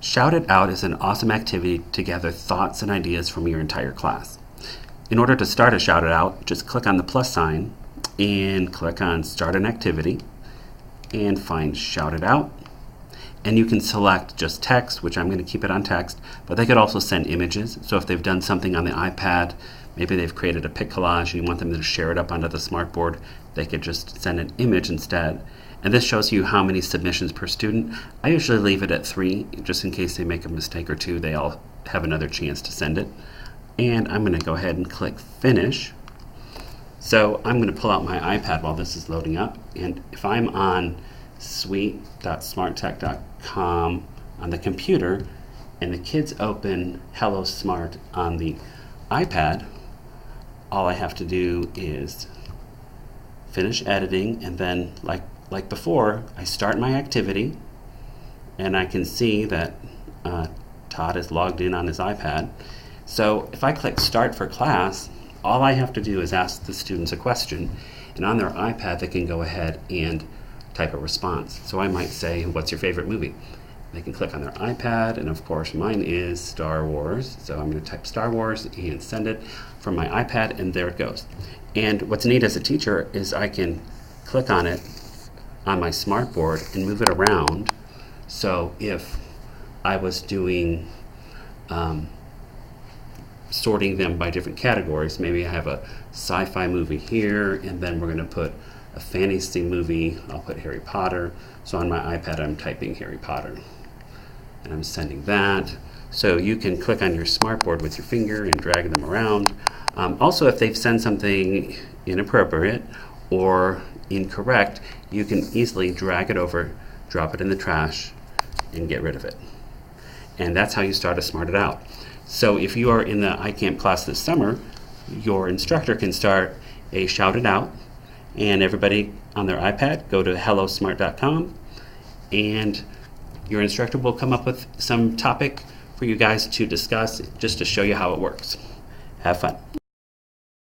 Shout It Out is an awesome activity to gather thoughts and ideas from your entire class. In order to start a Shout It Out, just click on the plus sign and click on Start an Activity and find Shout It Out. And you can select just text, which I'm going to keep it on text, but they could also send images. So if they've done something on the iPad, maybe they've created a pic collage and you want them to share it up onto the smartboard, they could just send an image instead. And this shows you how many submissions per student. I usually leave it at 3, just in case they make a mistake or 2, they all have another chance to send it. And I'm going to go ahead and click Finish. So I'm going to pull out my iPad while this is loading up, and if I'm on suite.smarttech.com on the computer and the kids open Hello Smart on the iPad, all I have to do is finish editing, and then like before, I start my activity and I can see that Todd is logged in on his iPad. So if I click Start for Class, all I have to do is ask the students a question, and on their iPad they can go ahead and type a response. So I might say, what's your favorite movie? They can click on their iPad, and of course mine is Star Wars. So I'm going to type Star Wars and send it from my iPad, and there it goes. And what's neat as a teacher is I can click on it on my smartboard and move it around. So if I was doing sorting them by different categories, maybe I have a sci-fi movie here, and then we're going to put a fantasy movie, I'll put Harry Potter. So on my iPad I'm typing Harry Potter and I'm sending that. So you can click on your smartboard with your finger and drag them around. Also, if they've sent something inappropriate or incorrect, you can easily drag it over, drop it in the trash, and get rid of it. And that's how you start a Smart It Out. So if you are in the iCamp class this summer, your instructor can start a Shout It Out, and everybody on their iPad go to hellosmart.com, and your instructor will come up with some topic for you guys to discuss just to show you how it works. Have fun.